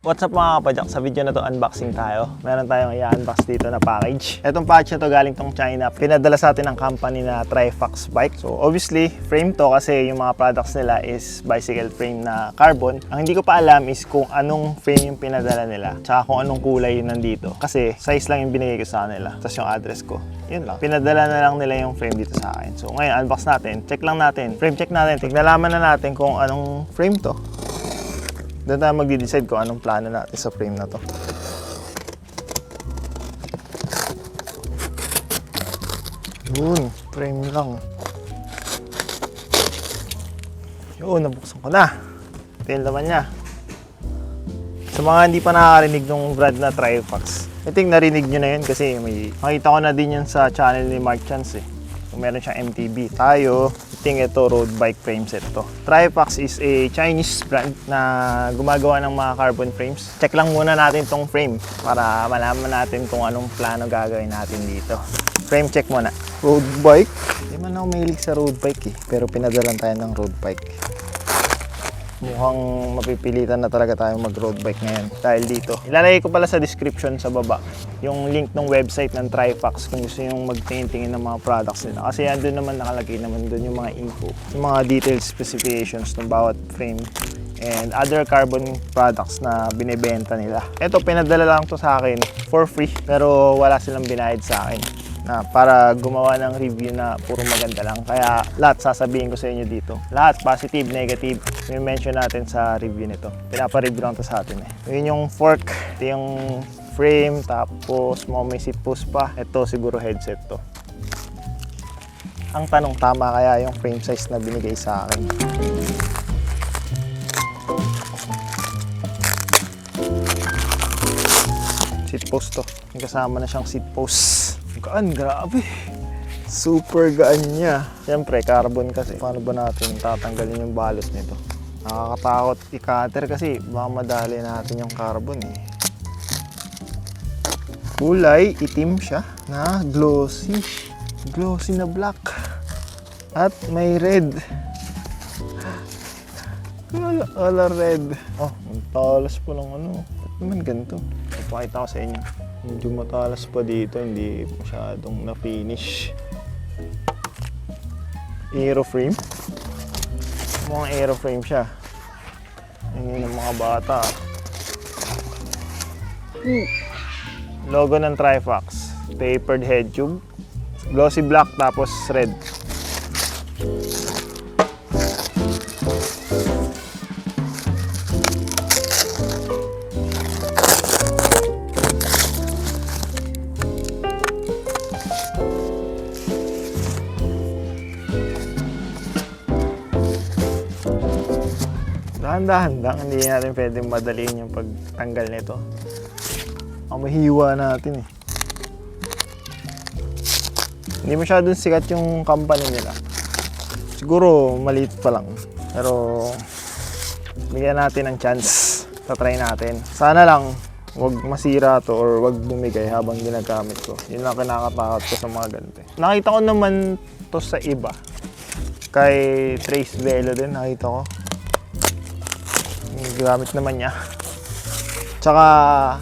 What's up mga kapadyak? Sa video na to unboxing tayo. Meron tayong i-unbox dito na package. Etong package na to galing tong China. Pinadala sa atin ng company na Trifox Bike. So obviously, frame to kasi yung mga products nila is bicycle frame na carbon. Ang hindi ko pa alam is kung anong frame yung pinadala nila. Tsaka kung anong kulay yun nandito. Kasi size lang yung binigay ko sa kanila. Tapos yung address ko. Yun lang. Pinadala na lang nila yung frame dito sa akin. So ngayon, unbox natin. Check lang natin. Frame check natin. Tignalaman na natin kung anong frame to. Doon tayo magdi-decide kung anong plano natin sa frame na to. Yun, frame lang. Yun, nabuksan ko na. Ito yung laman niya. Sa mga hindi pa nakakarinig ng brand na Trifox, I think narinig nyo na yun kasi may makita ko na din yun sa channel ni Mark Chance eh. So, meron siyang MTB. Tayo, I think ito road bike frame set to. Trifox is a Chinese brand na gumagawa ng mga carbon frames. Check lang muna natin tong frame para malaman natin kung anong plano gagawin natin dito. Frame check muna. Road bike. Hindi man ako mahilig sa road bike eh. Pero pinadalan tayo ng road bike. Mukhang mapipilitan na talaga tayong mag-road bike ngayon dahil dito. Ilalagay ko pala sa description sa baba yung link ng website ng Trifox kung gusto nyo magtingin-tingin ng mga products nila. Kasi andun naman nakalagay naman doon yung mga info, yung mga detailed specifications ng bawat frame and other carbon products na binibenta nila. Ito, pinadala lang to sa akin for free pero wala silang binayad sa akin na para gumawa ng review na puro maganda lang. Kaya lahat sasabihin ko sa inyo dito. Lahat, positive, negative, may mention natin sa review nito. Pinapa-review lang to sa atin eh. Yun yung fork, ito yung frame, tapos may seat post pa. Ito siguro headset to. Ang tanong, tama kaya yung frame size na binigay sa akin? Seat post to. May kasama na siyang seat post. Gaan, grabe. Super gaan niya. Siyempre, carbon kasi. Paano ba natin tatanggalin yung balos nito? Nakakatakot i-cutter kasi baka madali natin yung carbon eh. Kulay, itim siya na glossy. Glossy na black. At may red. Color red. Oh, ang talas po ng ano. Ba't naman ganito? Ipakita ko sa inyo. Medyo matalas pa dito, hindi masyadong na-finish. Aeroframe. Mukhang aeroframe siya. Yun yung mga bata. Logo ng Trifox. Tapered head tube. Glossy black tapos red. Dahan-dahan lang, hindi natin pwedeng madaliin yung pagtanggal nito. Ang mahiwa natin eh. Hindi masyadong sikat yung company nila. Siguro maliit pa lang. Pero bigyan natin ng chance. Tatry natin. Sana lang wag masira to or wag bumigay habang ginagamit ko. Yun lang kinakatakot ko sa mga ganito. Nakita ko naman to sa iba. Kay Trace Velo din nakita ko. Gamit naman niya. Tsaka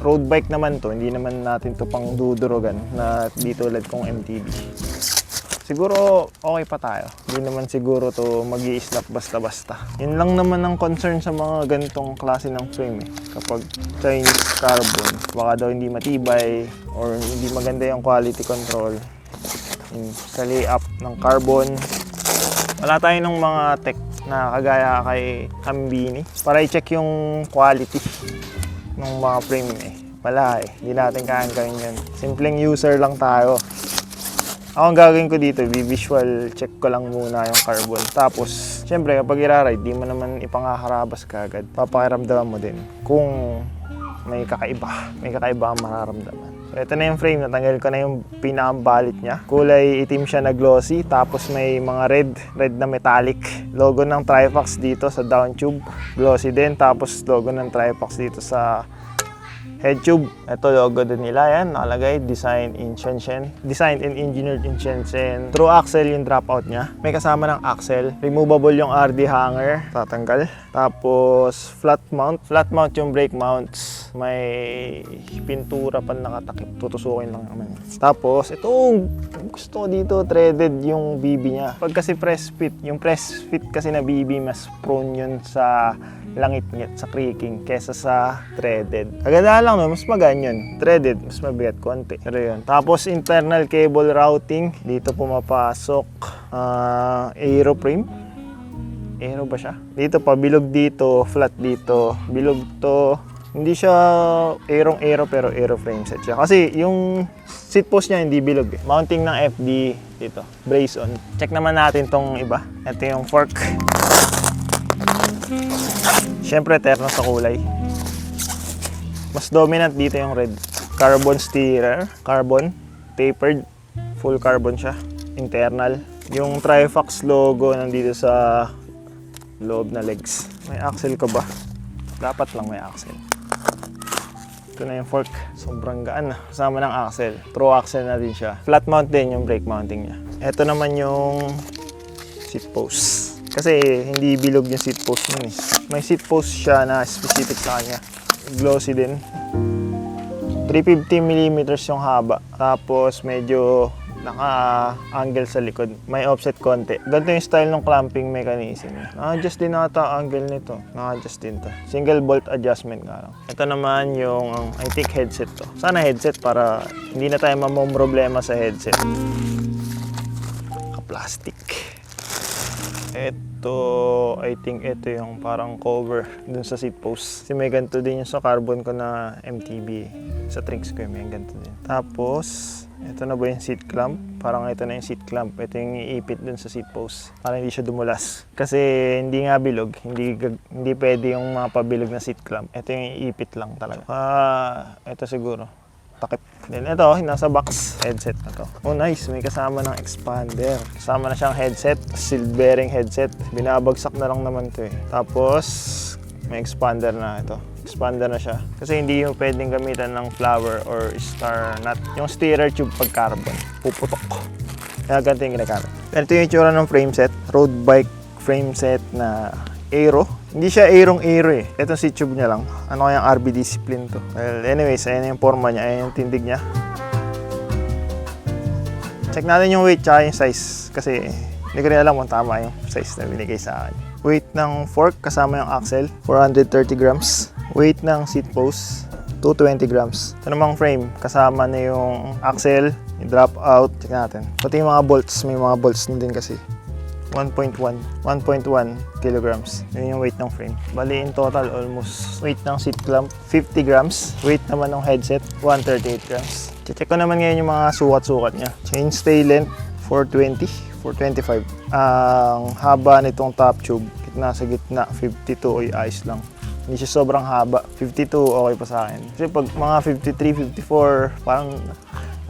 road bike naman to, hindi naman natin to pang dudurugan na dito ulit kong MTB. Siguro okay pa tayo. Hindi naman siguro to mag-i-snap basta-basta. Yun lang naman ang concern sa mga ganitong klase ng frame eh. Kapag Chinese carbon, baka daw hindi matibay or hindi maganda yung quality control. Sa layup ng carbon, wala tayo ng mga tech na kagaya kay Hambini para i-check yung quality ng mga frame eh. Wala eh, hindi natin kayang gawin yun. Simpleng user lang tayo. Ako ang gagawin ko dito, visual check ko lang muna yung carbon. Tapos, syempre kapag i-ride, di mo naman ipangaharabas kagad. Papakiramdaman mo din kung may kakaiba. May kakaiba ang mararamdaman. So, ito na yung frame, natanggal ko na yung pinakabalit niya. Kulay itim siya na glossy, tapos may mga red na metallic. Logo ng Trifox dito sa down tube, glossy din. Tapos logo ng Trifox dito sa Head tube, ito logo din nila yan, nakalagay, Designed and Engineered in Shenzhen. True axle yung dropout niya. May kasama ng axle. Removable yung RD hanger, tatanggal. Tapos flat mount yung brake mounts. May pintura pa nakatakip, tutusukin lang naman. Tapos itong gusto ko dito, threaded yung BB niya. Pag kasi press fit, yung press fit kasi na BB mas prone yun sa langit-ngit, sa creaking kesa sa threaded. Agad lang no, mas magaan yun. Threaded, mas mabigat konti. Pero yun. Tapos internal cable routing, dito pumapasok aeroprime. Aero ba siya? Dito pa, bilog dito, flat dito, bilog to. Hindi siya aero pero aeroframe set siya. Kasi yung seat post niya hindi bilog. Mounting ng FD dito, brace on. Check naman natin tong iba. Ito yung fork. Siyempre, terno sa kulay. Mas dominant dito yung red. Carbon steerer, carbon, tapered, full carbon siya. Internal. Yung Trifax logo nandito sa loob na legs. May axle ka ba? Dapat lang may axle. Ito na yung fork. Sobrang gaan na. Kasama ng axle. True axle na din siya. Flat mount din yung brake mounting niya. Ito naman yung seat post. Kasi hindi bilog yung seat post nun eh. May seat post siya na specific sa kanya. Glossy din. 350mm yung haba. Tapos medyo naka-angle sa likod. May offset konti. Ganito yung style ng clamping mechanism. Naka-adjust din nata angle nito. Naka-adjust din to. Single bolt adjustment nga lang. Ito naman yung, I think, headset to. Sana headset para hindi na tayo problema sa headset. Ka-plastic. Ito, I think ito yung parang cover dun sa seat post. Kasi may ganito din yung sa carbon ko na MTB. Sa Trinks ko yung may ganito din. Tapos, ito na ba yung seat clamp? Parang ito na yung seat clamp. Ito yung iipit dun sa seat post. Para hindi siya dumulas. Kasi hindi nga bilog. Hindi pwede yung mga pabilog na seat clamp. Ito yung iipit lang talaga. Ito siguro. Takip. Then ito, nasa box. Headset na to. Oh nice, may kasama ng expander. Kasama na siyang headset. Sealed bearing headset. Binabagsak na lang naman to eh. Tapos, may expander na ito. Expander na siya. Kasi hindi yung pwedeng gamitan ng flower or star nut. Yung steerer tube pag carbon. Puputok. Kaya ganito yung ginagamit. Ito yung itsura ng frame set. Road bike frame set na aero. Hindi siya aero eh. Itong seat tube niya lang. Ano kayang RB discipline to? Well, anyways, ayan yung forma niya. Ayan yung tindig niya. Check natin yung weight tsaka yung size. Kasi hindi ko rin alam kung tama yung size na binigay sa akin. Weight ng fork kasama yung axle, 430 grams. Weight ng seat post, 220 grams. Ito namang frame, kasama na yung axle, yung drop out. Check natin. Pati yung mga bolts, may mga bolts na din kasi. 1.1 kilograms. Yun yung weight ng frame. Bali in total, almost weight ng seat clamp, 50 grams. Weight naman ng headset, 138 grams. Check ko naman ngayon yung mga sukat-sukat niya. Chainstay length, 420, 425. Ang haba nitong top tube, nasa gitna, 52 ay ayos lang. Hindi siya sobrang haba. 52, okay pa sa akin. Kasi pag mga 53, 54, parang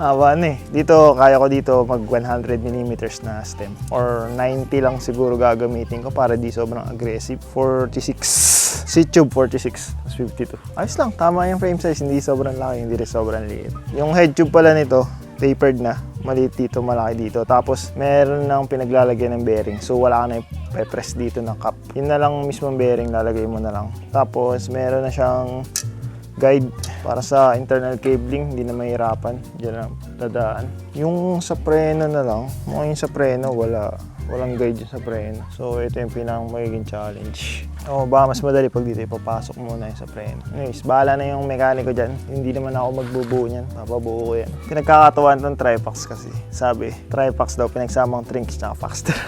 haba na eh. Dito, kaya ko dito mag 100mm na stem. Or 90 lang siguro gagamitin ko para di sobrang aggressive. 46. Seat tube, 46. Tapos 52. Ayos lang, tama yung frame size. Hindi sobrang laki, hindi rin sobrang liit. Yung head tube pala nito, tapered na. Maliit dito, malaki dito. Tapos, meron nang pinaglalagyan ng bearing. So, wala ka na i-press dito ng cap. Yun na lang mismong bearing, lalagay mo na lang. Tapos, meron na siyang guide para sa internal cabling. Hindi na mahirapan. Diyan na dadaan. Yung sa preno na lang. Mukhang yung sa preno, walang guide yung sa preno. So, ito yung pinang magiging challenge. Baka mas madali pag dito ipapasok muna yung sa preno. Anyways, bahala na yung mekaniko dyan. Hindi naman ako magbubuo niyan. Papabuo ko yan. Pinagkakatuwan tong Trifax kasi. Sabi, Trifax daw pinagsamang Trinks tsaka Faster.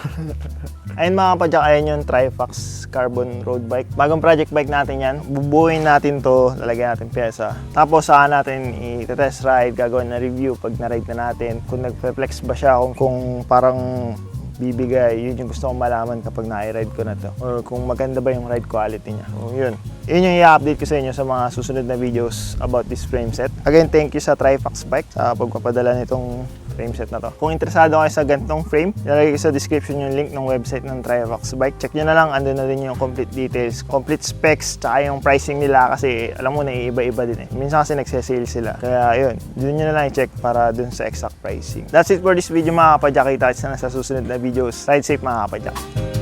Ayun mga kapadyak, ayan yung Trifax Carbon Road Bike. Bagong project bike natin yan. Bubuuin natin to, lalagyan natin pyesa. Tapos saan natin i-test ride, gagawin na review pag na-ride na natin. Kung nag-flex ba siya, kung parang bibigay, yun yung gusto kong malaman kapag na-ride ko na to. Or kung maganda ba yung ride quality niya. So, yun. Yun yung i-update ko sa inyo sa mga susunod na videos about this frame set. Again, thank you sa Trifax Bike sa pagpapadala nitong frame set na to. Kung interesado kayo sa ganitong frame, ilalagay ko sa description yung link ng website ng Trivox Bike. Check nyo na lang, andun na rin yung complete details, complete specs, tsaka yung pricing nila kasi alam mo na iba-iba din eh. Minsan kasi nagsesale sila. Kaya yun, dun nyo na lang i-check para dun sa exact pricing. That's it for this video mga kapadyak. Kita sa susunod na videos. Ride safe mga kapadyak.